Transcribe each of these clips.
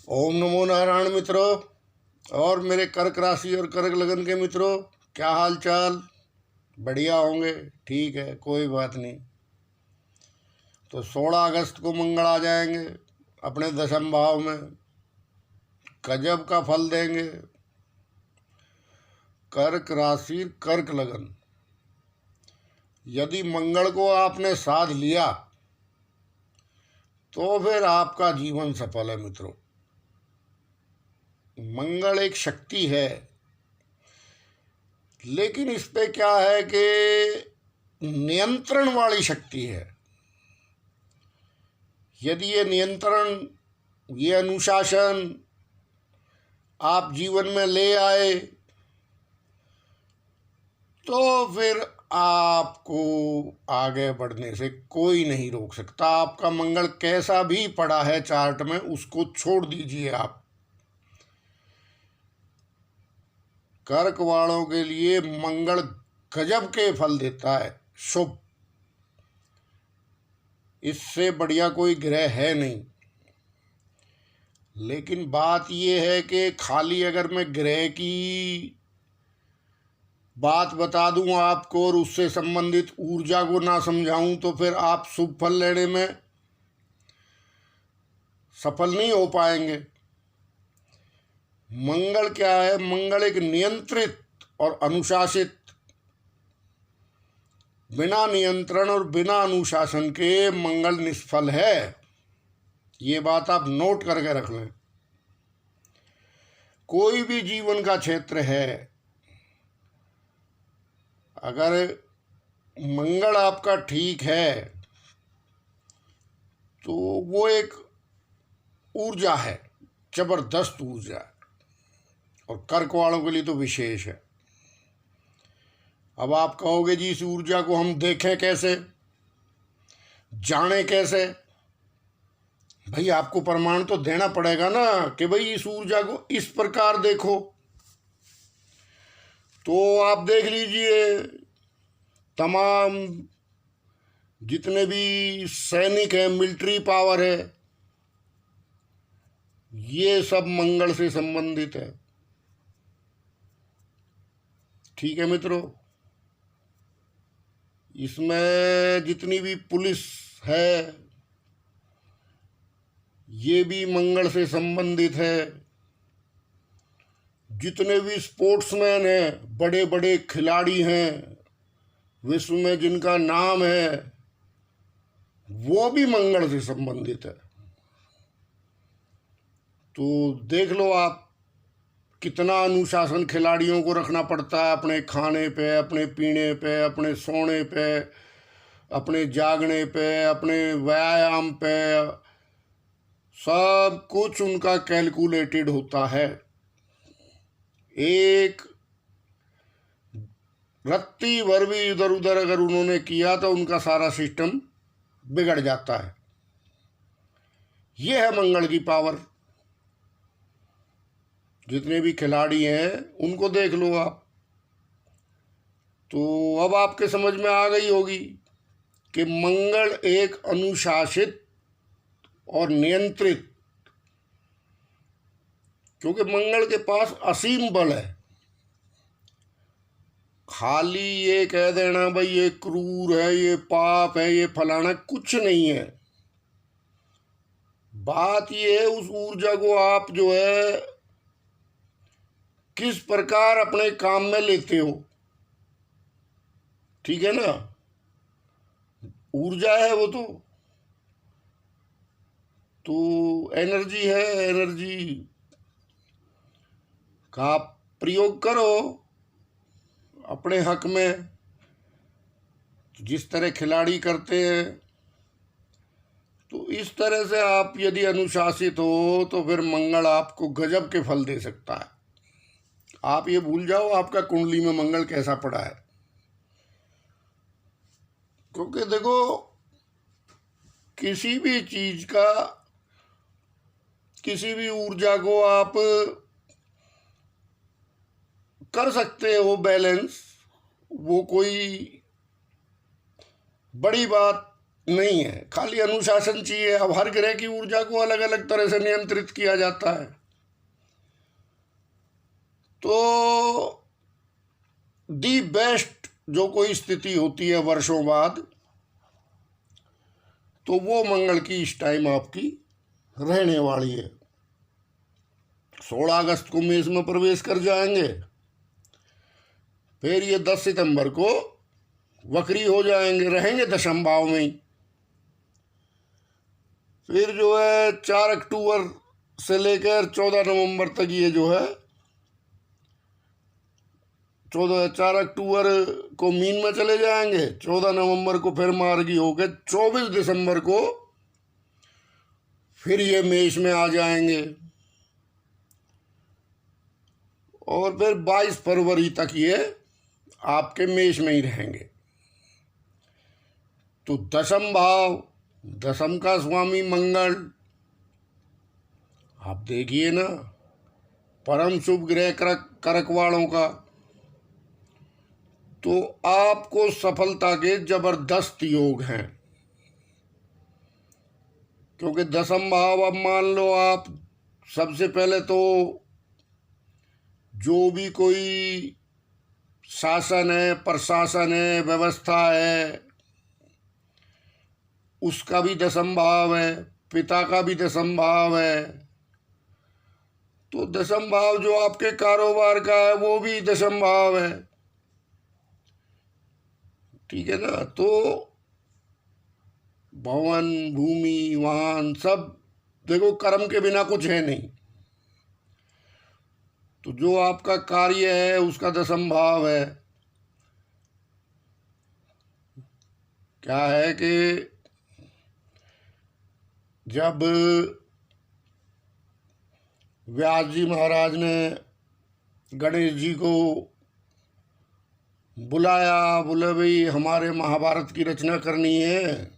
ओम नमो नारायण मित्रों और मेरे कर्क राशि और कर्क लगन के मित्रों, क्या हाल चाल? बढ़िया होंगे। ठीक है, कोई बात नहीं। तो 16 अगस्त को मंगल आ जाएंगे अपने दशम भाव में, गजब का फल देंगे। कर्क राशि कर्क लगन, यदि मंगल को आपने साध लिया तो फिर आपका जीवन सफल है मित्रों। मंगल एक शक्ति है, लेकिन इस पे क्या है कि नियंत्रण वाली शक्ति है। यदि ये नियंत्रण, ये अनुशासन आप जीवन में ले आए तो फिर आपको आगे बढ़ने से कोई नहीं रोक सकता। आपका मंगल कैसा भी पड़ा है चार्ट में, उसको छोड़ दीजिए आप। कर्क वालों के लिए मंगल गजब के फल देता है, शुभ। इससे बढ़िया कोई ग्रह है नहीं। लेकिन बात यह है कि खाली अगर मैं ग्रह की बात बता दूं आपको और उससे संबंधित ऊर्जा को ना समझाऊं तो फिर आप शुभ फल लेने में सफल नहीं हो पाएंगे। मंगल क्या है? मंगल एक नियंत्रित और अनुशासित, बिना नियंत्रण और बिना अनुशासन के मंगल निष्फल है। ये बात आप नोट करके रख लें। कोई भी जीवन का क्षेत्र है, अगर मंगल आपका ठीक है तो वो एक ऊर्जा है, जबरदस्त ऊर्जा है, और कर्क वालों के लिए तो विशेष है। अब आप कहोगे जी इस ऊर्जा को हम देखें कैसे, जाने कैसे? भाई आपको प्रमाण तो देना पड़ेगा ना कि भाई इस ऊर्जा को इस प्रकार देखो। तो आप देख लीजिए, तमाम जितने भी सैनिक हैं, मिलिट्री पावर है, ये सब मंगल से संबंधित है। ठीक है मित्रों, इसमें जितनी भी पुलिस है ये भी मंगल से संबंधित है। जितने भी स्पोर्ट्समैन हैं, बड़े बड़े खिलाड़ी हैं विश्व में जिनका नाम है, वो भी मंगल से संबंधित है। तो देख लो आप, कितना अनुशासन खिलाड़ियों को रखना पड़ता है अपने खाने पे, अपने पीने पे, अपने सोने पे, अपने जागने पे, अपने व्यायाम पे। सब कुछ उनका कैलकुलेटेड होता है। एक रत्ती भर भी इधर उधर अगर उन्होंने किया तो उनका सारा सिस्टम बिगड़ जाता है। यह है मंगल की पावर। जितने भी खिलाड़ी हैं उनको देख लो आप, तो अब आपके समझ में आ गई होगी कि मंगल एक अनुशासित और नियंत्रित, क्योंकि मंगल के पास असीम बल है। खाली ये कह देना भाई ये क्रूर है, ये पाप है, ये फलाना, कुछ नहीं है। बात ये है उस ऊर्जा को आप जो है किस प्रकार अपने काम में लेते हो। ठीक है ना? ऊर्जा है वो तो एनर्जी है। एनर्जी का आप प्रयोग करो अपने हक में, जिस तरह खिलाड़ी करते हैं। तो इस तरह से आप यदि अनुशासित हो तो फिर मंगल आपको गजब के फल दे सकता है। आप ये भूल जाओ आपका कुंडली में मंगल कैसा पड़ा है, क्योंकि देखो किसी भी चीज का, किसी भी ऊर्जा को आप कर सकते हो बैलेंस, वो कोई बड़ी बात नहीं है, खाली अनुशासन चाहिए। अब हर ग्रह की ऊर्जा को अलग अलग तरह से नियंत्रित किया जाता है। तो दी बेस्ट जो कोई स्थिति होती है वर्षों बाद, तो वो मंगल की इस टाइम आपकी रहने वाली है। 16 अगस्त को मेष में प्रवेश कर जाएंगे, फिर ये 10 सितंबर को वक्री हो जाएंगे, रहेंगे दशम भाव में ही। फिर जो है 4 अक्टूबर से लेकर 14 नवंबर तक ये जो है 4 अक्टूबर को मीन में चले जाएंगे, 14 नवंबर को फिर मार्गी होकर 24 दिसंबर को फिर ये मेष में आ जाएंगे, और फिर 22 फरवरी तक ये आपके मेष में ही रहेंगे। तो दशम भाव, दशम का स्वामी मंगल, आप देखिए ना, परम शुभ ग्रह करक वालों का, तो आपको सफलता के जबरदस्त योग हैं। क्योंकि दशम भाव, अब मान लो आप, सबसे पहले तो जो भी कोई शासन है, प्रशासन है, व्यवस्था है, उसका भी दशम भाव है, पिता का भी दशम भाव है। तो दशम भाव जो आपके कारोबार का है वो भी दशम भाव है, ठीक है ना। तो भवन, भूमि, वाहन सब देखो, कर्म के बिना कुछ है नहीं। तो जो आपका कार्य है उसका दशम भाव है। क्या है कि जब व्यास जी महाराज ने गणेश जी को बुलाया, बोले भाई हमारे महाभारत की रचना करनी है,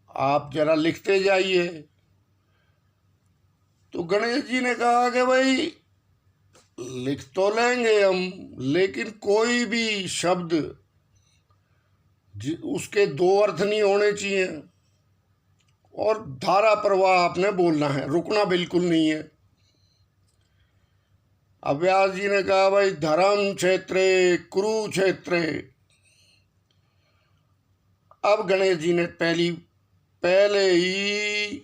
आप जरा लिखते जाइए। तो गणेश जी ने कहा कि भाई लिख तो लेंगे हम, लेकिन कोई भी शब्द उसके दो अर्थ नहीं होने चाहिए, और धारा प्रवाह आपने बोलना है, रुकना बिल्कुल नहीं है। अब व्यास जी ने कहा भाई धर्म क्षेत्रे कुरुक्षेत्रे। अब गणेश जी ने पहले ही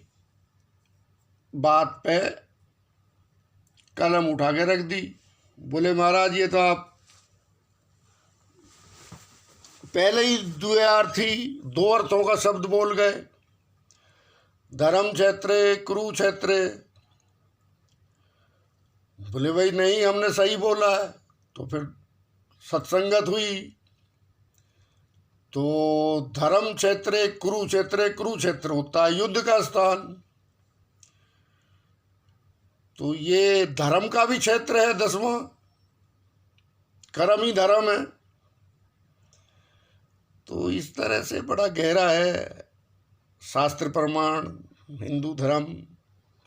बात पे कलम उठा के रख दी। बोले महाराज ये तो आप पहले ही दो अर्थों का शब्द बोल गए, धर्म क्षेत्रे कुरुक्षेत्रे। बोले भाई नहीं, हमने सही बोला है। तो फिर सत्संगत हुई। तो धर्म क्षेत्रे कुरुक्षेत्रे, कुरुक्षेत्र होता है युद्ध का स्थान, तो ये धर्म का भी क्षेत्र है, 10वां कर्म ही धर्म है। तो इस तरह से बड़ा गहरा है शास्त्र प्रमाण, हिंदू धर्म,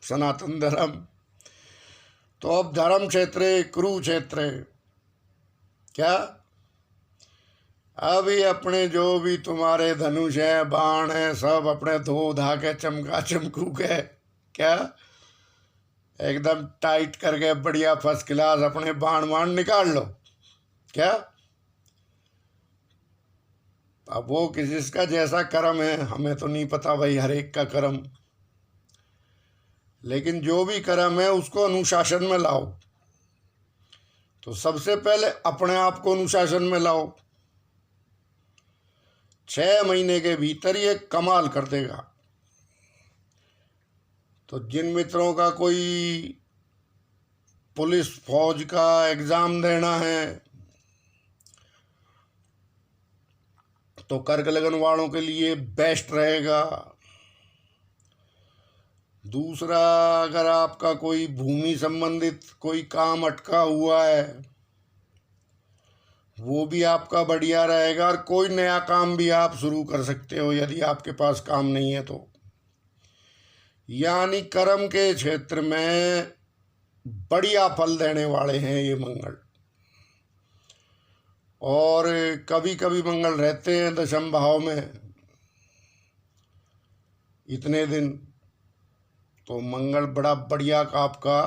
सनातन धर्म। तो अब धर्म क्षेत्रे कुरुक्षेत्र क्या, अभी अपने जो भी तुम्हारे धनुष है, बाण है, सब अपने धो धा के चमका चमकू के क्या एकदम टाइट करके बढ़िया फर्स्ट क्लास अपने बाण वाण निकाल लो क्या। अब वो किसका जैसा कर्म है हमें तो नहीं पता भाई, हर एक का कर्म, लेकिन जो भी कर्म है उसको अनुशासन में लाओ। तो सबसे पहले अपने आप को अनुशासन में लाओ, 6 महीने के भीतर ये कमाल कर देगा। तो जिन मित्रों का कोई पुलिस फौज का एग्ज़ाम देना है, तो कर्क लगन वालों के लिए बेस्ट रहेगा। दूसरा, अगर आपका कोई भूमि संबंधित कोई काम अटका हुआ है, वो भी आपका बढ़िया रहेगा। और कोई नया काम भी आप शुरू कर सकते हो यदि आपके पास काम नहीं है तो। यानी कर्म के क्षेत्र में बढ़िया फल देने वाले हैं ये मंगल। और कभी कभी मंगल रहते हैं दशम भाव में, इतने दिन, तो मंगल बड़ा बढ़िया का आपका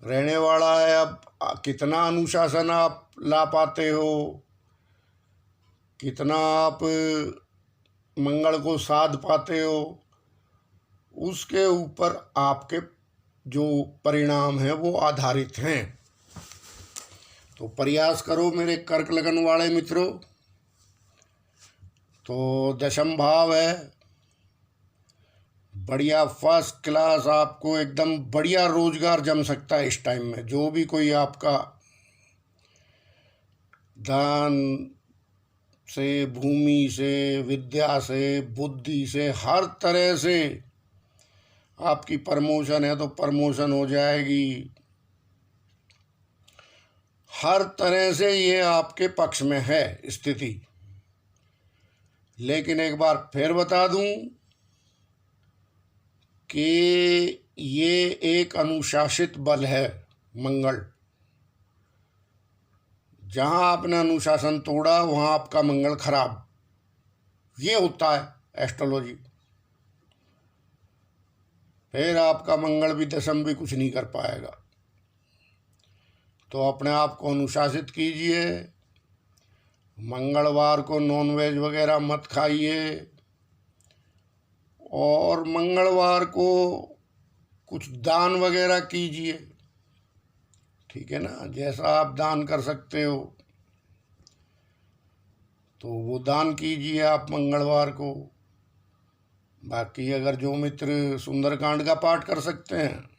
रहने वाला है। अब कितना अनुशासन आप ला पाते हो, कितना आप मंगल को साध पाते हो, उसके ऊपर आपके जो परिणाम हैं वो आधारित हैं। तो प्रयास करो मेरे कर्क लगन वाले मित्रों। तो दशम भाव है, बढ़िया फर्स्ट क्लास, आपको एकदम बढ़िया रोजगार जम सकता है इस टाइम में। जो भी कोई आपका धन से, भूमि से, विद्या से, बुद्धि से, हर तरह से आपकी प्रमोशन है तो प्रमोशन हो जाएगी। हर तरह से ये आपके पक्ष में है स्थिति। लेकिन एक बार फिर बता दूं कि ये एक अनुशासित बल है मंगल। जहां आपने अनुशासन तोड़ा वहां आपका मंगल खराब। ये होता है एस्ट्रोलॉजी। फिर आपका मंगल भी दशम भी कुछ नहीं कर पाएगा। तो अपने आप को अनुशासित कीजिए। मंगलवार को नॉनवेज वगैरह मत खाइए, और मंगलवार को कुछ दान वगैरह कीजिए। ठीक है ना, जैसा आप दान कर सकते हो तो वो दान कीजिए आप मंगलवार को। बाकी अगर जो मित्र सुंदरकांड का पाठ कर सकते हैं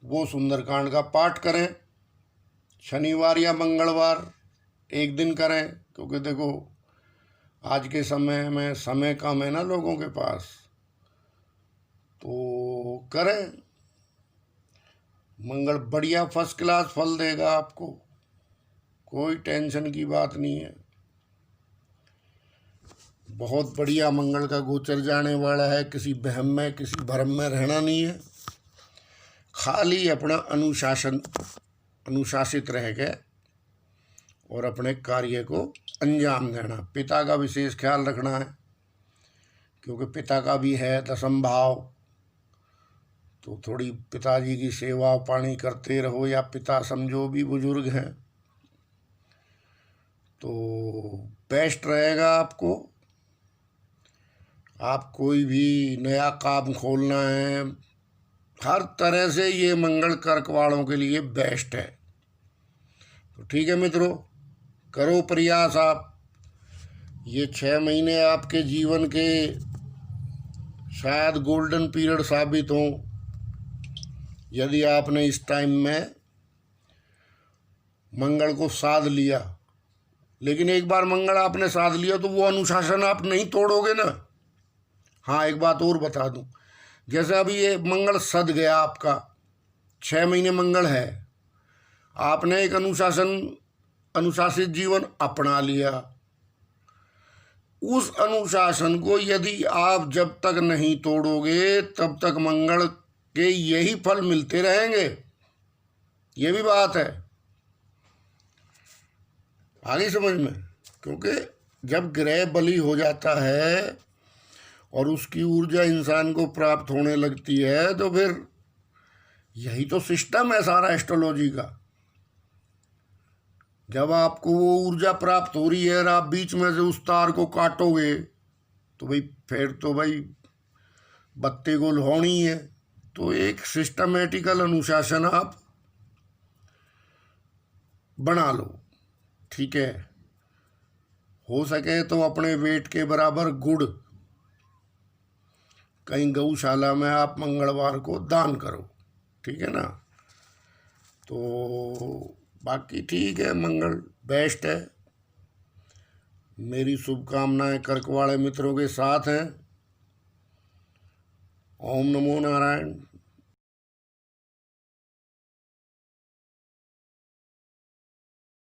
वो सुंदरकांड का पाठ करें। शनिवार या मंगलवार एक दिन करें, क्योंकि देखो आज के समय में समय कम है ना लोगों के पास, तो करें। मंगल बढ़िया फर्स्ट क्लास फल देगा आपको, कोई टेंशन की बात नहीं है। बहुत बढ़िया मंगल का गोचर जाने वाला है। किसी वहम में, किसी भ्रम में रहना नहीं है। खाली अपना अनुशासित रह गए और अपने कार्य को अंजाम देना। पिता का विशेष ख्याल रखना है, क्योंकि पिता का भी है दशम भाव। तो थोड़ी पिताजी की सेवा पानी करते रहो, या पिता समझो भी बुजुर्ग हैं तो बेस्ट रहेगा आपको। आप कोई भी नया काम खोलना है, हर तरह से ये मंगल कर्क वालों के लिए बेस्ट है। तो ठीक है मित्रों, करो प्रयास आप। ये 6 महीने आपके जीवन के शायद गोल्डन पीरियड साबित हों, यदि आपने इस टाइम में मंगल को साध लिया। लेकिन एक बार मंगल आपने साध लिया तो वो अनुशासन आप नहीं तोड़ोगे ना। हाँ, एक बात और बता दूं, जैसे अभी ये मंगल सध गया आपका, 6 महीने मंगल है, आपने एक अनुशासित जीवन अपना लिया। उस अनुशासन को यदि आप जब तक नहीं तोड़ोगे तब तक मंगल के यही फल मिलते रहेंगे। ये भी बात है, आगे समझ में। क्योंकि जब ग्रह बली हो जाता है और उसकी ऊर्जा इंसान को प्राप्त होने लगती है तो फिर यही तो सिस्टम है सारा एस्ट्रोलॉजी का। जब आपको वो ऊर्जा प्राप्त हो रही है और आप बीच में से उस तार को काटोगे तो भाई फिर तो भाई बत्ती गुल होनी है। तो एक सिस्टमेटिकल अनुशासन आप बना लो। ठीक है, हो सके तो अपने वेट के बराबर गुड़ कहीं गौशाला में आप मंगलवार को दान करो। ठीक है ना। तो बाकी ठीक है, मंगल बेस्ट है। मेरी शुभकामनाएं कर्क वाले मित्रों के साथ हैं। ओम नमो नारायण।